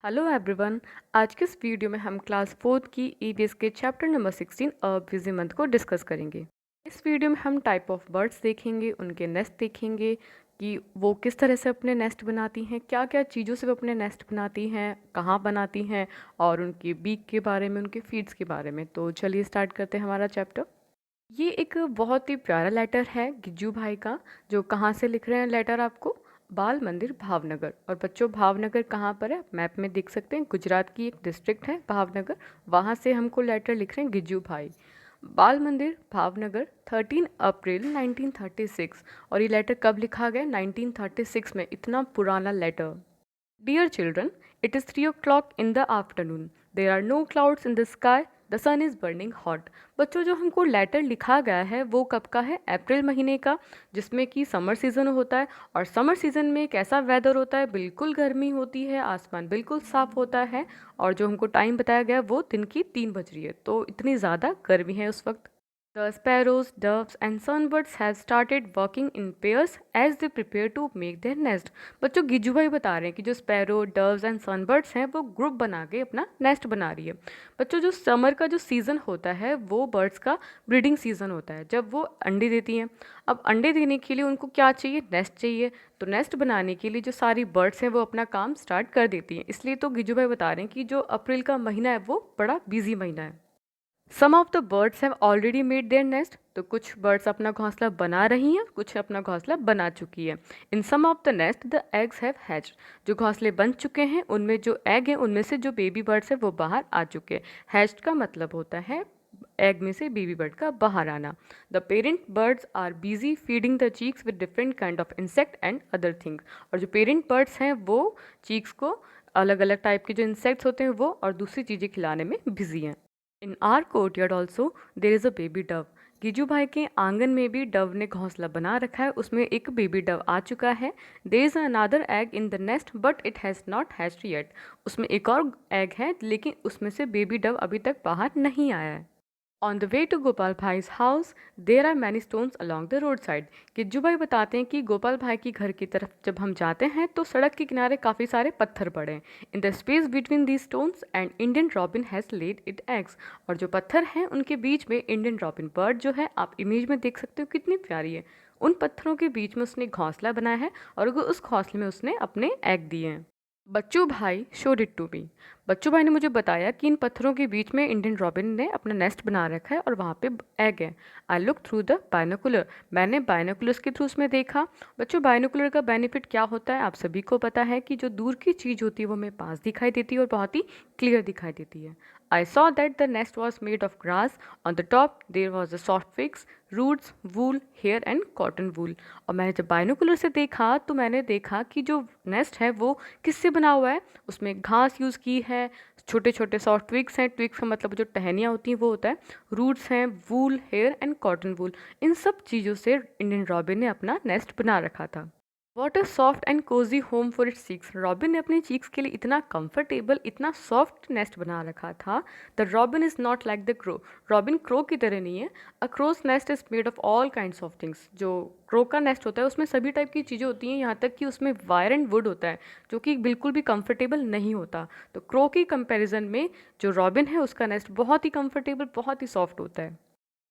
Hello everyone. आज के इस वीडियो में हम क्लास फोर्थ की ईवीएस के chapter number 16 a busy month को डिस्कस करेंगे। इस वीडियो में हम टाइप ऑफ बर्ड्स देखेंगे, उनके नेस्ट देखेंगे कि वो किस तरह से अपने नेस्ट बनाती हैं, क्या क्या चीज़ों से वो अपने नेस्ट बनाती हैं, कहाँ बनाती हैं, और उनके बीक के बारे में, उनके फीड्स के बारे में। तो चलिए स्टार्ट करते हैं हमारा चैप्टर। ये एक बहुत ही प्यारा लेटर है गिज्जू भाई का, जो कहाँ से लिख रहे हैं लेटर आपको, बाल मंदिर भावनगर। और बच्चों, भावनगर कहाँ पर है? मैप में देख सकते हैं, गुजरात की एक डिस्ट्रिक्ट है भावनगर, वहाँ से हमको लेटर लिख रहे हैं गिज्जू भाई। बाल मंदिर भावनगर 13 अप्रैल 1936। और ये लेटर कब लिखा गया? 1936 में। इतना पुराना letter. Dear children, it is 3 o'clock in the afternoon. There are no clouds in the sky. The sun is burning hot. बच्चों, जो हमको लेटर लिखा गया है वो कब का है? अप्रैल महीने का, जिसमें कि समर सीज़न होता है। और समर सीज़न में कैसा वेदर होता है? बिल्कुल गर्मी होती है, आसमान बिल्कुल साफ़ होता है। और जो हमको टाइम बताया गया वो दिन की 3 बज रही है, तो इतनी ज़्यादा गर्मी है उस वक्त। The sparrows, doves and sunbirds have started working in pairs as they prepare to make their nest. बच्चों, गिज्जू भाई बता रहे हैं कि जो स्पैरो, डव्स एंड सनबर्ड्स हैं वो ग्रुप बना के अपना नेस्ट बना रही है। बच्चों, जो समर का जो सीज़न होता है वो बर्ड्स का ब्रीडिंग सीज़न होता है, जब वो अंडे देती हैं। अब अंडे देने के लिए उनको क्या चाहिए? नेस्ट चाहिए। तो नेस्ट बनाने के लिए जो सारी बर्ड्स हैं वो अपना काम स्टार्ट कर देती हैं। इसलिए तो गिज्जू भाई बता रहे हैं कि जो अप्रैल का महीना है वो बड़ा बिजी महीना है। Some of the birds have already made their nest. तो कुछ बर्ड्स अपना घोंसला बना रही हैं, कुछ अपना घोंसला बना चुकी है। In some of the nest the eggs have hatched. जो घोंसले बन चुके हैं उनमें जो एग हैं उनमें से जो बेबी बर्ड्स हैं वो बाहर आ चुके हैं। हैच्ड का मतलब होता है एग में से बेबी बर्ड का बाहर आना। The parent birds are busy feeding the chicks with different kind of insect and other things. और जो पेरेंट बर्ड्स हैं वो चीक्स को अलग अलग टाइप के जो इंसेक्ट्स होते हैं वो और दूसरी चीज़ें खिलाने में बिजी हैं। In our courtyard also there is a baby dove. Giju भाई के आंगन में भी डव ने घोंसला बना रखा है, उसमें एक बेबी डव आ चुका है। There is another egg in the nest but it has not hatched yet. उसमें एक और एग है लेकिन उसमें से बेबी डव अभी तक बाहर नहीं आया है। On the way to Gopal भाई's house there are many stones along the road side. Gijju भाई बताते हैं कि गोपाल भाई की घर की तरफ जब हम जाते हैं तो सड़क के किनारे काफ़ी सारे पत्थर पड़े हैं। In the space between the stones and Indian robin has laid it eggs. और जो पत्थर हैं उनके बीच में इंडियन रॉबिन बर्ड जो है, आप इमेज में देख सकते हो कितनी प्यारी है। उन पत्थरों के बीच में उसने घोंसला बनाया है और उस घोंसले में उसने अपने एग दिए हैं। बच्चू भाई शोड इट टू मी। बच्चू भाई ने मुझे बताया कि इन पत्थरों के बीच में इंडियन रॉबिन ने अपना नेस्ट बना रखा है और वहाँ पे एग है। I look through the binocular. मैंने बायनोकुलर्स के थ्रू उसमें देखा। बच्चों, बायनोकुलर का बेनिफिट क्या होता है आप सभी को पता है कि जो दूर की चीज़ होती है वो हमें पास दिखाई देती है और बहुत ही क्लियर दिखाई देती है। I saw that the nest was made of grass. On the top there was a soft fix, roots, wool, hair and cotton wool. और मैंने जब बायनोकुलर से देखा तो मैंने देखा कि जो नेस्ट है वो किससे बना हुआ है। उसमें घास यूज़ की है, छोटे छोटे सॉफ्ट ट्विग्स हैं, ट्विग्स का मतलब जो टहनियाँ होती हैं वो होता है, रूट्स हैं, वूल, हेयर एंड कॉटन वूल। इन सब चीज़ों से इंडियन रॉबिन ने अपना नेस्ट बना रखा था। What a soft and cosy home for its chicks. Robin ने अपनी चीक्स के लिए इतना कंफर्टेबल, इतना सॉफ्ट नेस्ट बना रखा था। The robin is not like the crow. Robin crow की तरह नहीं है। A crow's nest is made of all kinds of things. जो क्रो का नेस्ट होता है उसमें सभी टाइप की चीज़ें होती हैं, यहाँ तक कि उसमें वायर एंड वुड होता है जो कि बिल्कुल भी कंफर्टेबल नहीं होता। तो क्रो की कंपैरिजन में जो रॉबिन है उसका नेस्ट बहुत ही कंफर्टेबल, बहुत ही सॉफ्ट होता है।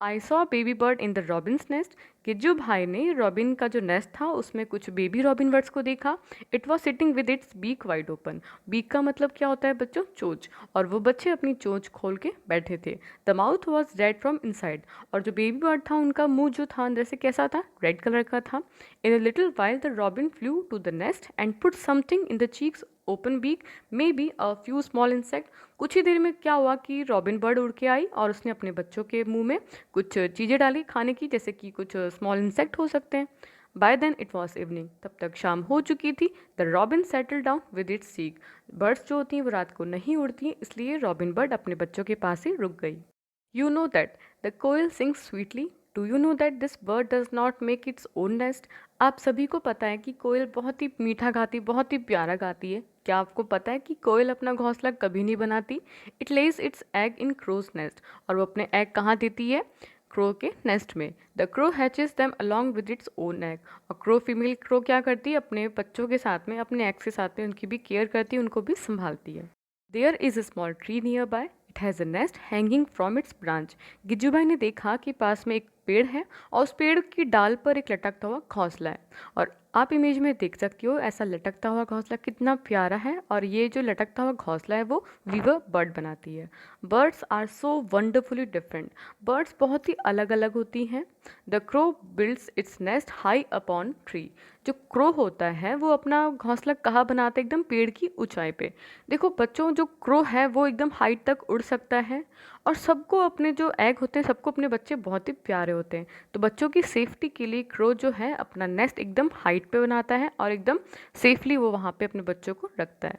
I saw baby bird in the robin's nest. Gijju भाई ने रॉबिन का जो नेस्ट था उसमें कुछ बेबी रॉबिन बर्ड्स को देखा। It was sitting with its beak wide open. Beak का मतलब क्या होता है बच्चों? चोंच। और वो बच्चे अपनी चोंच खोल के बैठे थे। The mouth was red from inside. और जो बेबी बर्ड था उनका मुंह जो था अंदर से कैसा था? रेड कलर का था। In a little while the robin flew to the nest and put something in the chicks open beak, maybe a few small insect. कुछ ही देर में क्या हुआ कि रॉबिन बर्ड उड़ के आई और उसने अपने बच्चों के मुंह में कुछ चीज़ें डाली खाने की, जैसे कि कुछ स्मॉल इंसेक्ट हो सकते हैं। By then it was evening. तब तक शाम हो चुकी थी। The robin settle down with its seek. Birds जो होती हैं वो रात को नहीं उड़ती हैं, इसलिए रॉबिन बर्ड अपने बच्चों के पास ही रुक गई। You know that the coil sings sweetly. Do you know that this bird does not make its own nest? आप सभी को पता है कि कोयल बहुत ही मीठा गाती, बहुत ही प्यारा गाती है। क्या आपको पता है कि कोयल अपना घोंसला कभी नहीं बनाती? It lays its egg in crow's nest. और वो अपने एग कहाँ देती है? क्रो के नेस्ट में। The crow hatches them along with its own egg. और क्रो फीमेल क्रो क्या करती है, अपने बच्चों के साथ में, अपने एग्स के साथ में उनकी भी केयर करती है, उनको भी संभालती है। There is a small tree nearby, it has a nest hanging from its branch. Gijju भाई ने देखा कि पास में एक पेड़ है और उस पेड़ की डाल पर एक लटकता हुआ घोंसला है। और आप इमेज में देख सकती हो ऐसा लटकता हुआ घोंसला कितना प्यारा है। और ये जो लटकता हुआ घोंसला है वो वीवर बर्ड बनाती है। Birds are so wonderfully different. Birds बहुत ही अलग अलग होती हैं। The crow builds its nest high upon tree. जो क्रो होता है वो अपना घोंसला कहाँ बनाता है, एकदम पेड़ की ऊंचाई पे। देखो बच्चों, जो क्रो है वो एकदम हाइट तक उड़ सकता है। और सबको अपने जो एग होते हैं, सबको अपने बच्चे बहुत ही प्यारे होते हैं। तो बच्चों की सेफ्टी के लिए क्रो जो है अपना नेस्ट एकदम हाइट पे बनाता है और एकदम सेफली वो वहाँ पे अपने बच्चों को रखता है।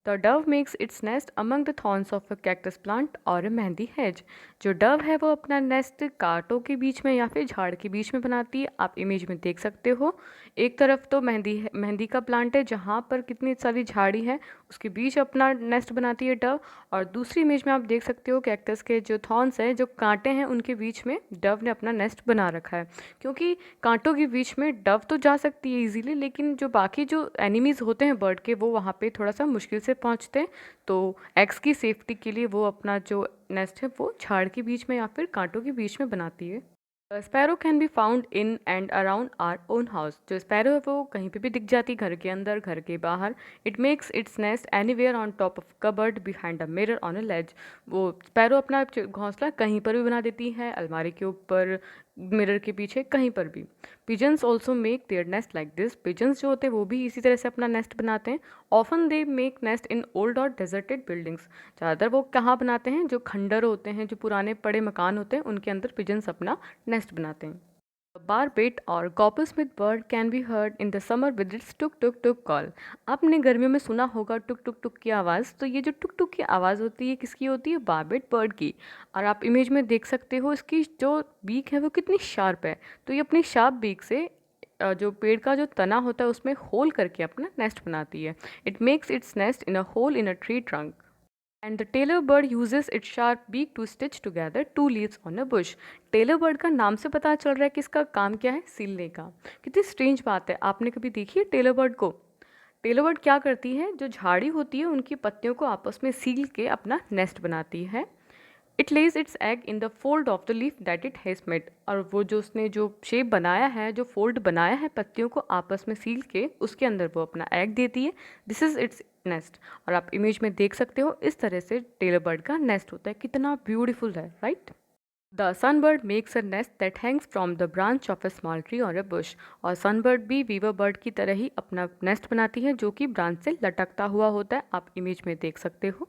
The Dove makes its nest among the thorns of a cactus plant और अ मेहंदी हेज। जो डव है वो अपना नेस्ट कांटों के बीच में या फिर झाड़ के बीच में बनाती है। आप इमेज में देख सकते हो, एक तरफ तो मेहंदी का प्लांट है जहाँ पर कितनी सारी झाड़ी है, उसके बीच अपना नेस्ट बनाती है डव। और दूसरी इमेज में आप देख सकते हो कैक्टस के जो थॉर्न्स हैं, जो कांटे हैं, उनके बीच में डव ने अपना नेस्ट बना रखा है। क्योंकि कांटों के बीच में डव तो जा सकती है इजीली, लेकिन जो बाकी जो एनिमीज़ होते हैं बर्ड के, वो वहाँ पे थोड़ा सा मुश्किल से पहुँचते हैं। तो एग्स की सेफ्टी के लिए वो अपना जो नेस्ट है वो झाड़ के बीच में या फिर कांटों के बीच में बनाती है। Sparrow can be found in and around our own house. जो स्पैरो है वो कहीं पे भी दिख जाती है, घर के अंदर, घर के बाहर। It makes its nest anywhere on top of cupboard behind a mirror on a ledge. वो स्पैरो अपना घोंसला कहीं पर भी बना देती है, अलमारी के ऊपर, मिरर के पीछे, कहीं पर भी। Pigeons also make their nest like this. Pigeons जो होते हैं वो भी इसी तरह से अपना नेस्ट बनाते हैं। Often they make nest in old और डेजर्टेड बिल्डिंग्स। ज़्यादातर वो कहाँ बनाते हैं, जो खंडर होते हैं, जो पुराने पड़े मकान होते हैं, उनके अंदर पिजन्स अपना नेस्ट बनाते हैं। बारबेट और coppersmith bird can be heard in the summer with its tuk tuk tuk call. आपने गर्मियों में सुना होगा टुक टुक टुक की आवाज़। तो ये जो टुक टुक की आवाज़ होती है किसकी होती है, बारबेट बर्ड की। और आप इमेज में देख सकते हो इसकी जो बीक है वो कितनी शार्प है। तो ये अपनी शार्प बीक से जो पेड़ का जो तना होता है उसमें होल करके अपना नेस्ट बनाती है। It makes its nest in a hole in a tree trunk. And the tailor bird uses its sharp beak to stitch together two leaves on a bush. Tailor bird का नाम से पता चल रहा है कि इसका काम क्या है, सिलने का। कितनी स्ट्रेंज बात है, आपने कभी देखी है टेलर बर्ड को? टेलर बर्ड क्या करती है, जो झाड़ी होती है उनकी पत्तियों को आपस में सील के अपना नेस्ट बनाती है। It lays its egg in the fold of the leaf that it has made. और वो जो उसने जो शेप बनाया है, जो फोल्ड बनाया है पत्तियों को आपस में सील के, उसके अंदर वो अपना एग देती है। This is its nest. और आप इमेज में देख सकते हो इस तरह से टेलर बर्ड का नेस्ट होता है, कितना ब्यूटीफुल है, right? The sunbird makes a nest that Hanks from the branch of a small tree और अ बुश। और सनबर्ड भी वीवर बर्ड की तरह ही अपना नेस्ट बनाती है, जो कि ब्रांच से लटकता हुआ होता है। आप इमेज में देख सकते हो।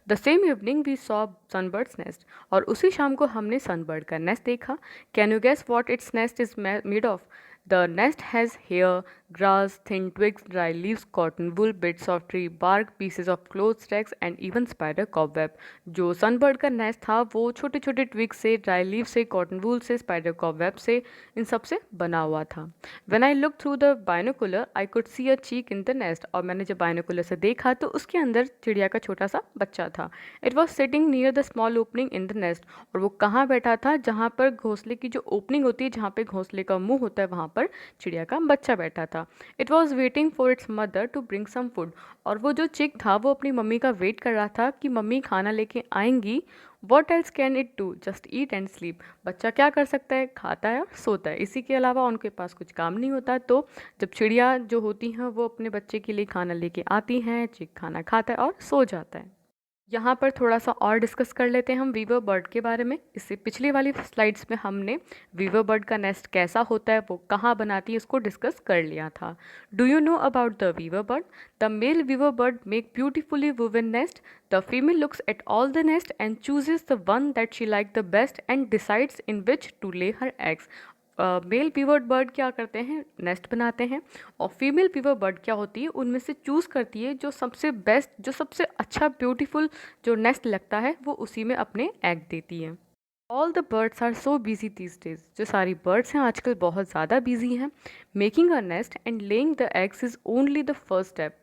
The same evening we saw sunbird's nest. और उसी शाम को हमने सनबर्ड का नेस्ट देखा। Can you guess what its nest is made of? The nest has hair, grass, thin twigs, dry leaves, cotton wool, bits of tree bark, pieces of clothes racks and even spider cobweb। जो sunbird का nest था वो छोटे छोटे twigs से, dry leave से, cotton wool से, spider cobweb से, इन सब से बना हुआ था। When I look through the binocular I could see a cheek in the nest. और मैंने जब बाइनोकुलर से देखा तो उसके अंदर चिड़िया का छोटा सा बच्चा था। It was sitting near the small opening in the nest. और वो कहाँ बैठा था, जहाँ पर घोंसले की जो ओपनिंग होती है, जहाँ पे घोंसले का मुंह होता है, वहाँ पर चिड़िया का बच्चा बैठा था। It was waiting for its mother to bring some food. और वो जो चिक था वो अपनी मम्मी का वेट कर रहा था कि मम्मी खाना लेके आएंगी। What else can it do, just eat and sleep. बच्चा क्या कर सकता है, खाता है और सोता है, इसी के अलावा उनके पास कुछ काम नहीं होता। तो जब चिड़िया जो होती हैं वो अपने बच्चे के लिए खाना लेके आती हैं, चिक खाना खाता है और सो जाता है। यहाँ पर थोड़ा सा और डिस्कस कर लेते हैं हम वीवर बर्ड के बारे में। इससे पिछली वाली स्लाइड्स में हमने वीवर बर्ड का नेस्ट कैसा होता है, वो कहाँ बनाती है, उसको डिस्कस कर लिया था। Do you know about the weaver bird? The male weaver bird make beautifully woven nest. The female looks at all the nest and chooses the one that she like the best and decides in which to lay her eggs. Male पीवर्ड bird क्या करते हैं, nest बनाते हैं। और female पीवर bird क्या होती है, उनमें से चूज़ करती है जो सबसे बेस्ट, जो सबसे अच्छा ब्यूटीफुल जो नेस्ट लगता है, वो उसी में अपने एग देती है। All the birds are so busy these days. जो सारी बर्ड्स हैं आजकल बहुत ज़्यादा बिजी हैं। Making a nest and laying the eggs is only the first step.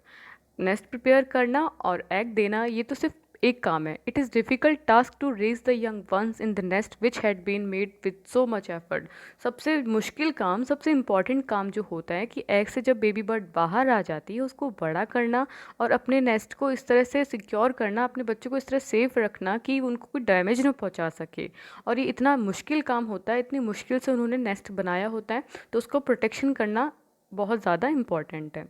Nest prepare करना और एग देना ये तो सिर्फ एक काम है। It is difficult task to raise the young ones in the nest which had been made with so much effort. सबसे मुश्किल काम, सबसे इम्पॉर्टेंट काम जो होता है कि एग से जब बेबी बर्ड बाहर आ जाती है उसको बड़ा करना और अपने नेस्ट को इस तरह से सिक्योर करना, अपने बच्चों को इस तरह सेफ रखना कि उनको कोई डैमेज ना पहुंचा सके। और ये इतना मुश्किल काम होता है, इतनी मुश्किल से उन्होंने नेस्ट बनाया होता है, तो उसको प्रोटेक्शन करना बहुत ज़्यादा इम्पॉर्टेंट है।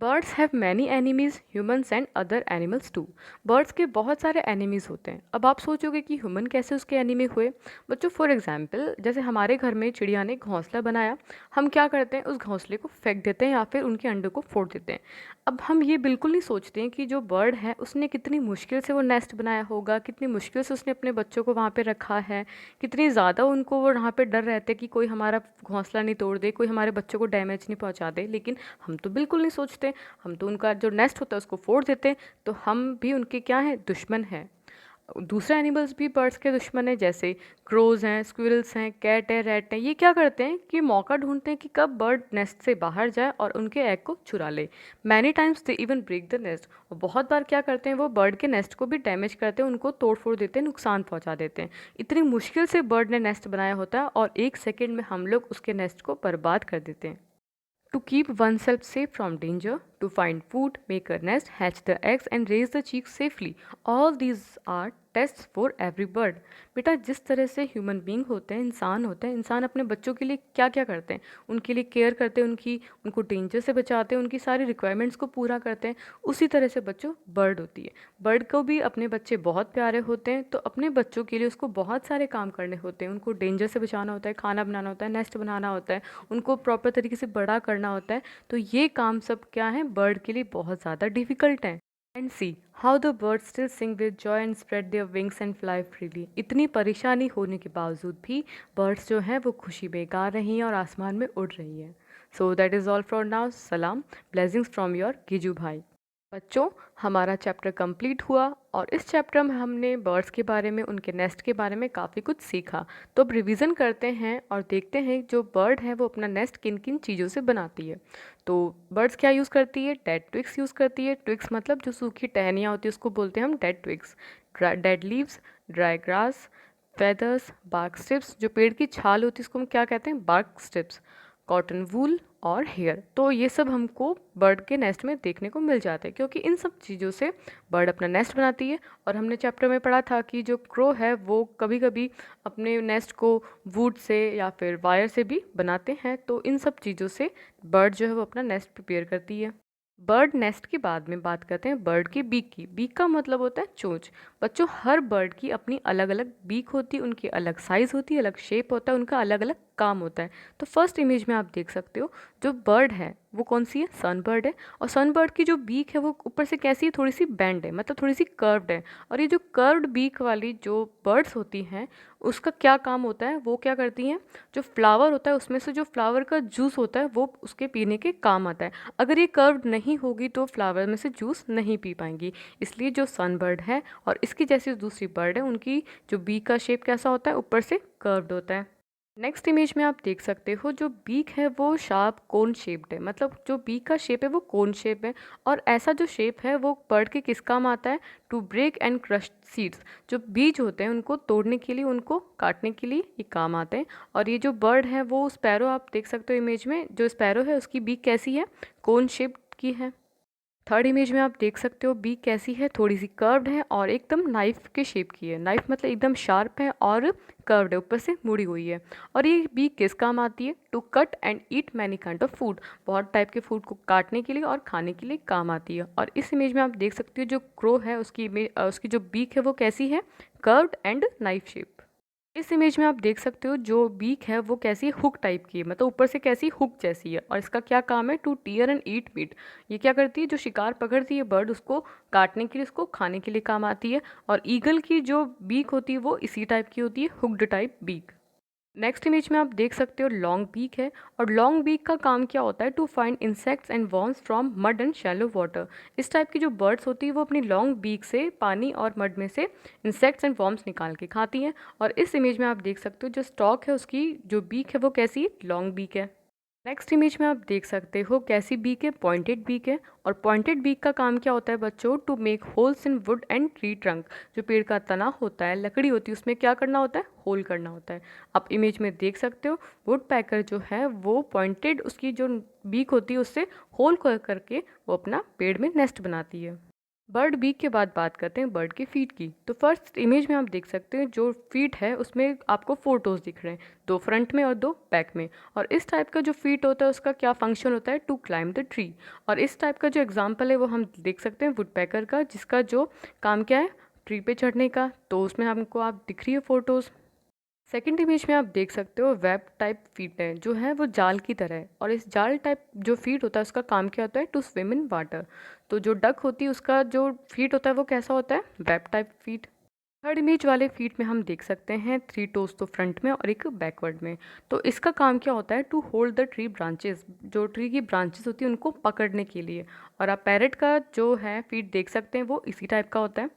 Birds have many enemies, humans and other animals too. बर्ड्स के बहुत सारे एनिमीज़ होते हैं। अब आप सोचोगे कि ह्यूमन कैसे उसके एनिमी हुए। बच्चों, फॉर एग्जांपल जैसे हमारे घर में चिड़िया ने घोंसला बनाया, हम क्या करते हैं, उस घोंसले को फेंक देते हैं या फिर उनके अंडों को फोड़ देते हैं। अब हम ये बिल्कुल नहीं सोचते हैं कि जो बर्ड है उसने कितनी मुश्किल से वो नेस्ट बनाया होगा, कितनी मुश्किल से उसने अपने बच्चों को वहाँ पर रखा है, कितनी ज़्यादा उनको वो वहाँ पर डर रहते हैं कि कोई हमारा घोंसला नहीं तोड़ दे, कोई हमारे बच्चों को डैमेज नहीं पहुँचा दे। लेकिन हम तो बिल्कुल नहीं सोचते, हम तो उनका जो नेस्ट होता है उसको फोड़ देते हैं। तो हम भी उनके क्या हैं, दुश्मन हैं। दूसरे एनिमल्स भी बर्ड्स के दुश्मन हैं, जैसे क्रोज हैं, स्क्विरल्स हैं, कैट है, रैट हैं। ये क्या करते हैं कि मौका ढूंढते हैं कि कब बर्ड नेस्ट से बाहर जाए और उनके एग को चुरा ले। Many times they even break the nest. और बहुत बार क्या करते हैं, वो बर्ड के नेस्ट को भी डैमेज करते हैं, उनको तोड़ फोड़ देते हैं, नुकसान पहुंचा देते हैं। इतनी मुश्किल से बर्ड ने नेस्ट बनाया होता है और 1 सेकेंड में हम लोग उसके नेस्ट को बर्बाद कर देते हैं। To keep oneself safe from danger, to find food, make a nest, hatch the eggs and raise the chicks safely. All these are tests for every bird. बेटा, जिस तरह से ह्यूमन बीइंग होते हैं, इंसान होते हैं, इंसान अपने बच्चों के लिए क्या क्या करते हैं, उनके लिए केयर करते हैं, उनको डेंजर से बचाते हैं, उनकी सारी रिक्वायरमेंट्स को पूरा करते हैं। उसी तरह से बच्चों बर्ड होती है। बर्ड को भी अपने बच्चे बहुत प्यारे होते हैं, तो अपने बच्चों के लिए उसको बहुत सारे काम करने होते हैं। उनको डेंजर से बचाना होता है, खाना बनाना होता है, नेस्ट बनाना होता है, उनको प्रॉपर तरीके से बड़ा करना होता है। तो ये काम सब क्या है, बर्ड के लिए बहुत ज़्यादा डिफ़िकल्ट है। And see how the bird still sing with Joy and spread their wings and fly freely. इतनी परेशानी होने के बावजूद भी बर्ड्स जो हैं वो खुशी में गा रही हैं और आसमान में उड़ रही हैं। So that is all for now. सलाम, ब्लेसिंग्स फ्रॉम योर गिजू भाई। बच्चों, हमारा चैप्टर कंप्लीट हुआ और इस चैप्टर में हमने बर्ड्स के बारे में, उनके नेस्ट के बारे में काफ़ी कुछ सीखा। तो अब रिवीजन करते हैं और देखते हैं जो बर्ड है वो अपना नेस्ट किन किन चीज़ों से बनाती है। तो बर्ड्स क्या यूज़ करती है, डेड ट्विग्स यूज़ करती है। ट्विग्स मतलब जो सूखी टहनियाँ होती है उसको बोलते हैं हम dead twigs. Dead leaves, dry grass, feathers, bark strips, जो पेड़ की छाल होती है उसको हम क्या कहते हैं, बार्क स्ट्रिप्स, कॉटन वूल और हेयर। तो ये सब हमको बर्ड के नेस्ट में देखने को मिल जाता है, क्योंकि इन सब चीज़ों से बर्ड अपना नेस्ट बनाती है। और हमने चैप्टर में पढ़ा था कि जो क्रो है वो कभी कभी अपने नेस्ट को वुड से या फिर वायर से भी बनाते हैं। तो इन सब चीज़ों से बर्ड जो है वो अपना नेस्ट प्रिपेयर करती है। बर्ड नेस्ट के बाद में बात करते हैं बर्ड की बीक की। बीक का मतलब होता है चोंच। बच्चों, हर बर्ड की अपनी अलग अलग बीक होती है, उनकी अलग साइज़ होती है, अलग शेप होता है, उनका अलग अलग काम होता है। तो फर्स्ट इमेज में आप देख सकते हो जो बर्ड है वो कौन सी है, सन बर्ड है। और सन बर्ड की जो बीक है वो ऊपर से कैसी है, थोड़ी सी बेंड है, मतलब थोड़ी सी कर्व्ड है। और ये जो कर्व्ड बीक वाली जो बर्ड्स होती हैं उसका क्या काम होता है, वो क्या करती हैं, जो फ्लावर होता है उसमें से जो फ्लावर का जूस होता है वो उसके पीने के काम आता है। अगर ये कर्व्ड नहीं होगी तो फ्लावर में से जूस नहीं पी पाएंगी। इसलिए जो सन बर्ड है और इसकी जैसी दूसरी बर्ड है उनकी जो बीक का शेप कैसा होता है, ऊपर से कर्व्ड होता है। नेक्स्ट इमेज में आप देख सकते हो जो बीक है वो शार्प कोन शेप्ड है, मतलब जो बीक का शेप है वो कोन शेप है। और ऐसा जो शेप है वो बर्ड के किस काम आता है, to break and crush seeds. जो बीज होते हैं उनको तोड़ने के लिए, उनको काटने के लिए ये काम आते हैं। और ये जो बर्ड है वो स्पैरो, आप देख सकते हो इमेज में, जो स्पैरो है उसकी बीक कैसी है, कोन शेप की है। थर्ड इमेज में आप देख सकते हो बीक कैसी है, थोड़ी सी कर्व्ड है और एकदम नाइफ के शेप की है। नाइफ मतलब एकदम शार्प है और कर्व्ड है, ऊपर से मुड़ी हुई है। और ये बीक किस काम आती है, to cut and eat many kind of food. बहुत टाइप के फूड को काटने के लिए और खाने के लिए काम आती है। और इस इमेज में आप देख सकते हो जो क्रो है उसकी इमेज, उसकी जो बीक है वो कैसी है, कर्व्ड एंड नाइफ शेप। इस इमेज में आप देख सकते हो जो बीक है वो कैसी हुक टाइप की है, मतलब ऊपर से कैसी हुक जैसी है। और इसका क्या काम है, to tear and eat meat. ये क्या करती है, जो शिकार पकड़ती है बर्ड उसको काटने के लिए, उसको खाने के लिए काम आती है। और ईगल की जो बीक होती है वो इसी टाइप की होती है, hooked type beak. Next image में आप देख सकते हो लॉन्ग बीक है। और लॉन्ग बीक का काम क्या होता है, to find insects and worms from mud and shallow water. इस टाइप की जो बर्ड्स होती है वो अपनी लॉन्ग बीक से पानी और मड में से इंसेक्ट्स एंड वॉर्म्स निकाल के खाती हैं। और इस इमेज में आप देख सकते हो जो स्टॉक है उसकी जो बीक है वो कैसी है, लॉन्ग बीक है। नेक्स्ट इमेज में आप देख सकते हो कैसी बीक है, पॉइंटेड बीक है। और पॉइंटेड बीक का काम क्या होता है बच्चों? To make holes in wood and tree trunk. जो पेड़ का तना होता है, लकड़ी होती है, उसमें क्या करना होता है? होल करना होता है। आप इमेज में देख सकते हो वुड पैकर जो है वो पॉइंटेड उसकी जो बीक होती है उससे होल करके वो अपना पेड़ में नेस्ट बनाती है। बर्ड बीक के बाद बात करते हैं बर्ड के फीट की। तो फर्स्ट इमेज में आप देख सकते हैं जो फीट है उसमें आपको 4 टोज दिख रहे हैं, 2 फ्रंट में और 2 बैक में। और इस टाइप का जो फीट होता है उसका क्या फंक्शन होता है? To climb the tree. और इस टाइप का जो एग्जाम्पल है वो हम देख सकते हैं वुडपैकर का, जिसका जो काम क्या है? ट्री पे चढ़ने का। तो उसमें हमको आप दिख रही है 4 टोज। सेकेंड इमेज में आप देख सकते हो वेब टाइप फीट है, जो है वो जाल की तरह है। और इस जाल टाइप जो फीट होता है उसका काम क्या होता है? To swim in water. तो जो डक होती है उसका जो फीट होता है वो कैसा होता है? Web type feet. Third image वाले फीट में हम देख सकते हैं 3 टोज तो फ्रंट में और एक बैकवर्ड में। तो इसका काम क्या होता है? To hold the tree branches. जो ट्री की ब्रांचेस होती है उनको पकड़ने के लिए। और आप पैरेट का जो है फीट देख सकते हैं वो इसी टाइप का होता है।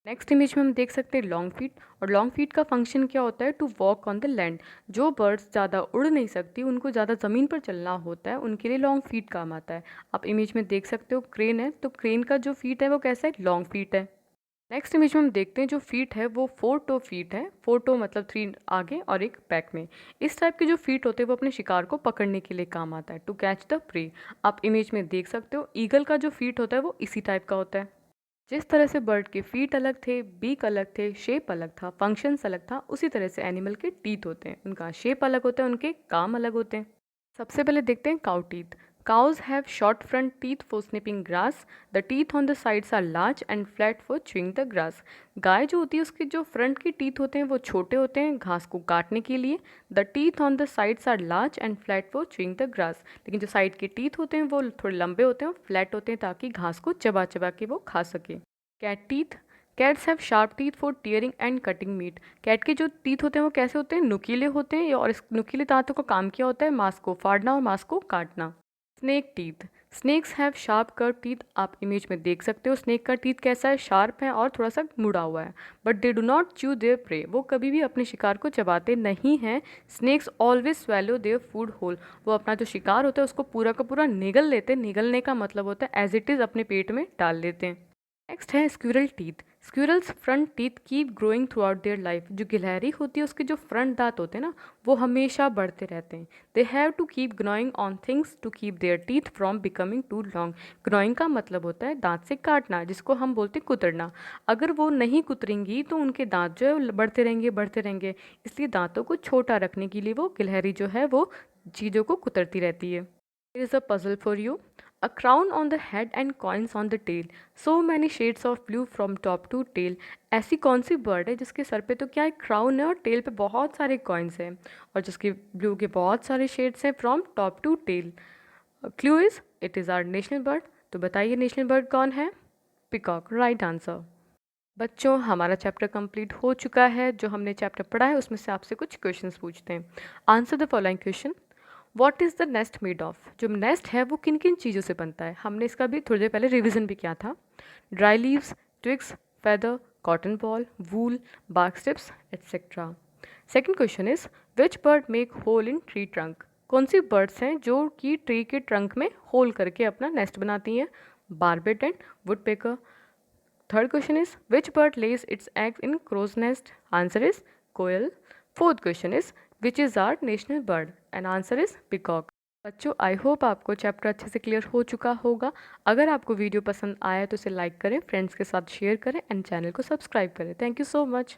नेक्स्ट इमेज में हम देख सकते हैं लॉन्ग फीट। और लॉन्ग फीट का फंक्शन क्या होता है? To walk on the land. जो बर्ड्स ज़्यादा उड़ नहीं सकती, उनको ज़्यादा ज़मीन पर चलना होता है, उनके लिए लॉन्ग फीट काम आता है। आप इमेज में देख सकते हो क्रेन है, तो क्रेन का जो फीट है वो कैसा है? लॉन्ग फीट है। नेक्स्ट इमेज में हम देखते हैं जो फीट है वो 4 टो फीट है। 4 टो मतलब 3 आगे और एक बैक में। इस टाइप के जो फीट होते हैं वो अपने शिकार को पकड़ने के लिए काम आता है, टू कैच द प्रे। आप इमेज में देख सकते हो ईगल का जो फीट होता है वो इसी टाइप का होता है। जिस तरह से बर्ड के फीट अलग थे, बीक अलग थे, शेप अलग था, फंक्शंस अलग था, उसी तरह से एनिमल के टीथ होते हैं। उनका शेप अलग होता है, उनके काम अलग होते हैं। सबसे पहले देखते हैं cow teeth. Cows have short front teeth for snipping grass. The teeth on the sides are large and flat for chewing the grass. गाय जो होती है उसके जो फ्रंट के टीथ होते हैं वो छोटे होते हैं घास को काटने के लिए। The teeth on the sides are large and flat for chewing the grass. लेकिन जो साइड के टीथ होते हैं वो थोड़े लंबे होते हैं, फ्लैट होते हैं ताकि घास को चबा चबा के वो खा सके। Cat teeth. Cats have sharp teeth for tearing and cutting meat. Cat के जो टीथ होते हैं वो कैसे होते हैं? नुकीले होते हैं। और इस नुकीले दांतों का काम क्या होता है? मांस को फाड़ना और मांस को काटना। Snake teeth. Snakes have sharp curve teeth. आप इमेज में देख सकते हो स्नेक का टीथ कैसा है? शार्प है और थोड़ा सा मुड़ा हुआ है। But they do not chew their prey. वो कभी भी अपने शिकार को चबाते नहीं हैं। Snakes always swallow their food whole. वो अपना जो शिकार होता है उसको पूरा का पूरा निगल लेते हैं। निगलने का मतलब होता है एज इट इज़ अपने पेट में डाल लेते हैं। नेक्स्ट है squirrel teeth. Squirrels front teeth keep growing through out their life. जो गिलहरी होती है उसके जो फ्रंट दांत होते हैं ना वो हमेशा बढ़ते रहते हैं। They have to keep gnawing on things to keep their teeth from becoming too long. Gnawing का मतलब होता है दांत से काटना, जिसको हम बोलते हैं कुतरना। अगर वो नहीं कुतरेंगी तो उनके दांत जो है बढ़ते रहेंगे बढ़ते रहेंगे। इसलिए दांतों को छोटा रखने के लिए वो गिलहरी जो है वो चीज़ों को कुतरती रहती है। Here is a puzzle for you. A crown on the head and coins on the tail. So many shades of blue from top to tail. ऐसी कौन सी बर्ड है जिसके सर पे तो क्या है? क्राउन है और टेल पे बहुत सारे कॉइन्स हैं और जिसके ब्लू के बहुत सारे शेड्स हैं from top to tail. Clue is it is our national bird. तो बताइए नेशनल बर्ड कौन है? पिकॉक। Right answer. बच्चों हमारा चैप्टर कंप्लीट हो चुका है। जो हमने चैप्टर पढ़ा है उसमें से आपसे कुछ क्वेश्चंस पूछते हैं। Answer the following question. What is the nest made of? जो नेस्ट है वो किन किन चीज़ों से बनता है? हमने इसका भी थोड़ी देर पहले रिवीजन भी किया था। Dry leaves, twigs, feather, cotton ball, wool, bark strips etcetera. Second question is which bird make hole in tree trunk? कौन सी बर्ड्स हैं जो कि ट्री के ट्रंक में होल करके अपना नेस्ट बनाती हैं? Barbette and woodpecker. Third question is which bird lays its eggs in crow's nest? Answer is koel. Fourth question is which is our national bird? And answer is peacock. बच्चों I hope आपको chapter अच्छे से clear हो चुका होगा। अगर आपको video पसंद आया तो इसे लाइक करें, फ्रेंड्स के साथ शेयर करें एंड चैनल को सब्सक्राइब करें। Thank you so much.